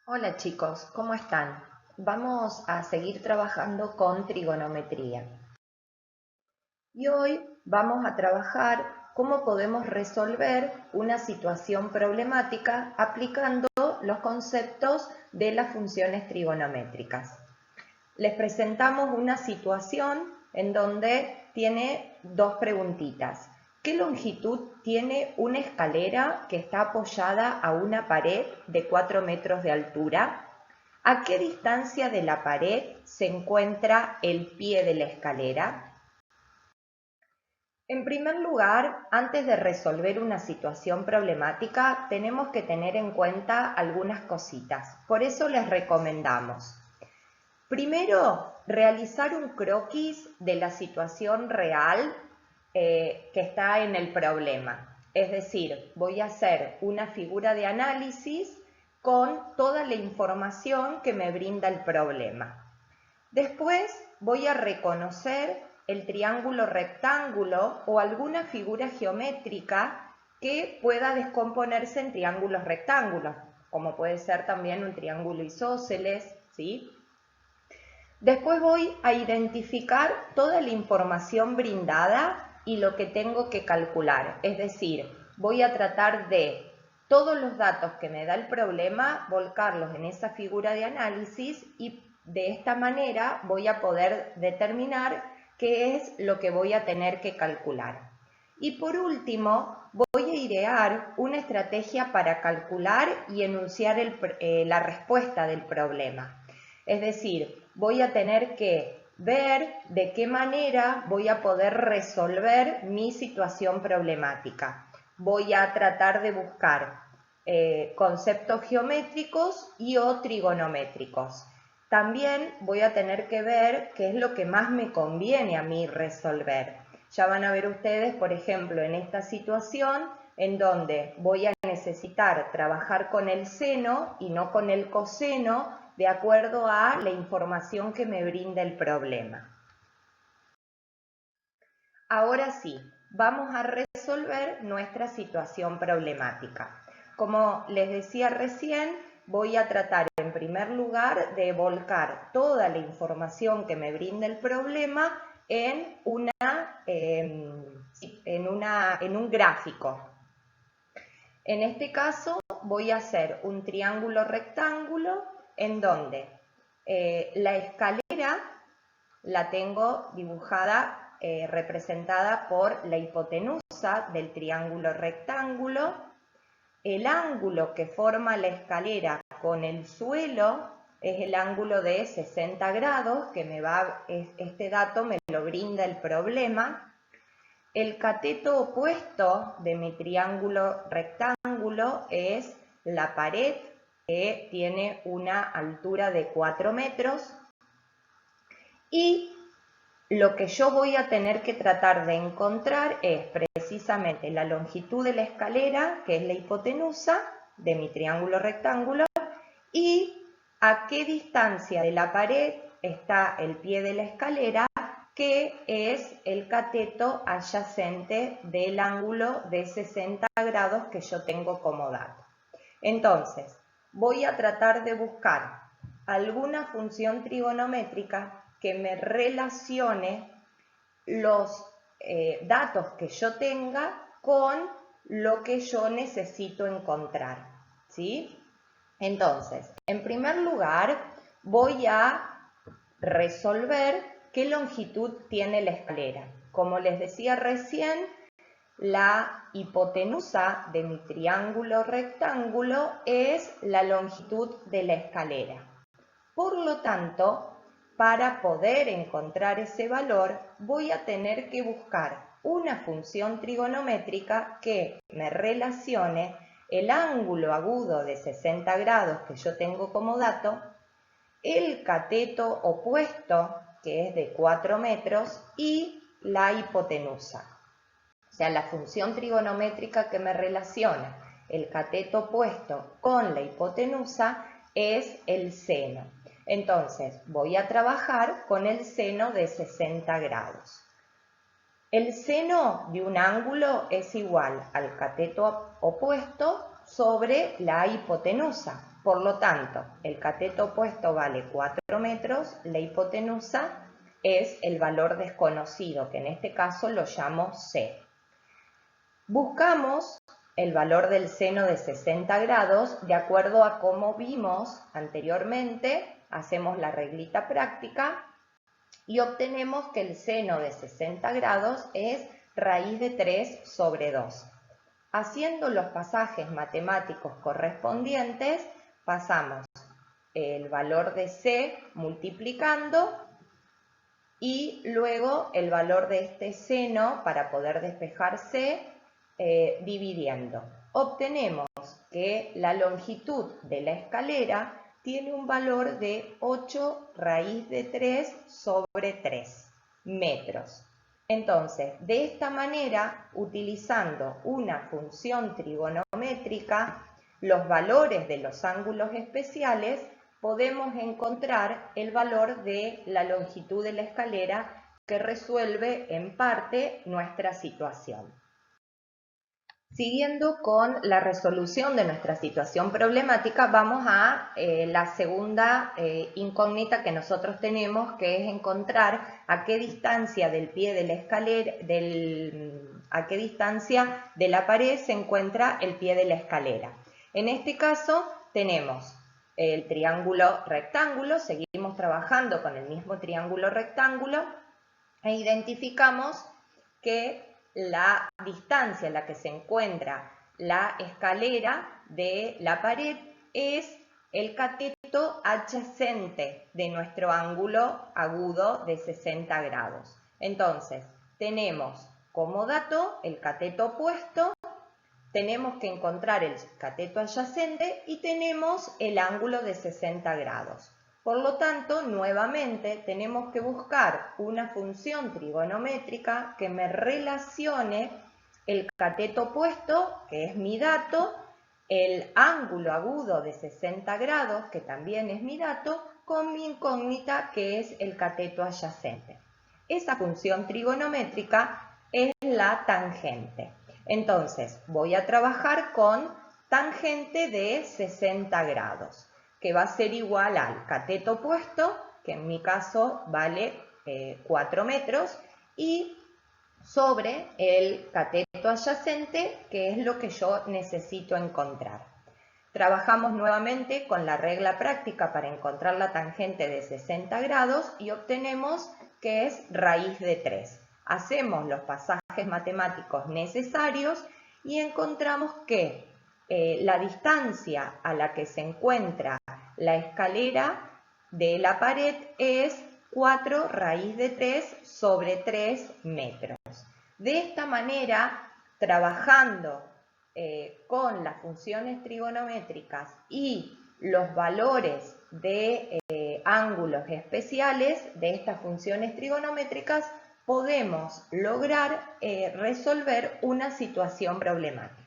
Hola chicos, ¿cómo están? Vamos a seguir trabajando con trigonometría. Y hoy vamos a trabajar cómo podemos resolver una situación problemática aplicando los conceptos de las funciones trigonométricas. Les presentamos una situación en donde tiene dos preguntitas. ¿Qué longitud tiene una escalera que está apoyada a una pared de 4 metros de altura? ¿A qué distancia de la pared se encuentra el pie de la escalera? En primer lugar, antes de resolver una situación problemática, tenemos que tener en cuenta algunas cositas. Por eso les recomendamos primero, realizar un croquis de la situación real que está en el problema. Es decir, voy a hacer una figura de análisis con toda la información que me brinda el problema. Después voy a reconocer el triángulo rectángulo o alguna figura geométrica que pueda descomponerse en triángulos rectángulos, como puede ser también un triángulo isósceles, ¿sí? Después voy a identificar toda la información brindada y lo que tengo que calcular. Es decir, voy a tratar de todos los datos que me da el problema, volcarlos en esa figura de análisis y de esta manera voy a poder determinar qué es lo que voy a tener que calcular. Y por último, voy a idear una estrategia para calcular y enunciar la respuesta del problema. Es decir, voy a tener que ver de qué manera voy a poder resolver mi situación problemática. Voy a tratar de buscar conceptos geométricos y o trigonométricos. También voy a tener que ver qué es lo que más me conviene a mí resolver. Ya van a ver ustedes, por ejemplo, en esta situación en donde voy a necesitar trabajar con el seno y no con el coseno de acuerdo a la información que me brinda el problema. Ahora sí, vamos a resolver nuestra situación problemática. Como les decía recién, voy a tratar en primer lugar de volcar toda la información que me brinda el problema en un gráfico. En este caso voy a hacer un triángulo rectángulo en donde la escalera la tengo dibujada, representada por la hipotenusa del triángulo rectángulo. El ángulo que forma la escalera con el suelo es el ángulo de 60 grados, este dato me lo brinda el problema. El cateto opuesto de mi triángulo rectángulo es la pared, que tiene una altura de 4 metros. Y lo que yo voy a tener que tratar de encontrar es precisamente la longitud de la escalera, que es la hipotenusa de mi triángulo rectángulo, y a qué distancia de la pared está el pie de la escalera, que es el cateto adyacente del ángulo de 60 grados que yo tengo como dato. Entonces, voy a tratar de buscar alguna función trigonométrica que me relacione los datos que yo tenga con lo que yo necesito encontrar, ¿sí? Entonces, en primer lugar, voy a resolver qué longitud tiene la escalera. Como les decía recién, la hipotenusa de mi triángulo rectángulo es la longitud de la escalera. Por lo tanto, para poder encontrar ese valor, voy a tener que buscar una función trigonométrica que me relacione el ángulo agudo de 60 grados que yo tengo como dato, el cateto opuesto, que es de 4 metros, y la hipotenusa. O sea, la función trigonométrica que me relaciona el cateto opuesto con la hipotenusa es el seno. Entonces, voy a trabajar con el seno de 60 grados. El seno de un ángulo es igual al cateto opuesto sobre la hipotenusa. Por lo tanto, el cateto opuesto vale 4 metros, la hipotenusa es el valor desconocido, que en este caso lo llamo C. Buscamos el valor del seno de 60 grados de acuerdo a cómo vimos anteriormente, hacemos la reglita práctica y obtenemos que el seno de 60 grados es raíz de 3 sobre 2. Haciendo los pasajes matemáticos correspondientes, pasamos el valor de C multiplicando y luego el valor de este seno para poder despejar C dividiendo. Obtenemos que la longitud de la escalera tiene un valor de 8 raíz de 3 sobre 3 metros. Entonces, de esta manera, utilizando una función trigonométrica, los valores de los ángulos especiales, podemos encontrar el valor de la longitud de la escalera que resuelve en parte nuestra situación. Siguiendo con la resolución de nuestra situación problemática, vamos a la segunda incógnita que nosotros tenemos, que es encontrar a qué distancia del pie de la escalera, a qué distancia de la pared se encuentra el pie de la escalera. En este caso tenemos el triángulo rectángulo, seguimos trabajando con el mismo triángulo rectángulo e identificamos que la distancia en la que se encuentra la escalera de la pared es el cateto adyacente de nuestro ángulo agudo de 60 grados. Entonces, tenemos como dato el cateto opuesto, tenemos que encontrar el cateto adyacente y tenemos el ángulo de 60 grados. Por lo tanto, nuevamente tenemos que buscar una función trigonométrica que me relacione el cateto opuesto, que es mi dato, el ángulo agudo de 60 grados, que también es mi dato, con mi incógnita, que es el cateto adyacente. Esa función trigonométrica es la tangente. Entonces, voy a trabajar con tangente de 60 grados, que va a ser igual al cateto opuesto, que en mi caso vale 4 metros, y sobre el cateto adyacente, que es lo que yo necesito encontrar. Trabajamos nuevamente con la regla práctica para encontrar la tangente de 60 grados y obtenemos que es raíz de 3. Hacemos los pasajes matemáticos necesarios y encontramos que la distancia a la que se encuentra la escalera de la pared es 4 raíz de 3 sobre 3 metros. De esta manera, trabajando con las funciones trigonométricas y los valores de ángulos especiales de estas funciones trigonométricas, podemos lograr resolver una situación problemática.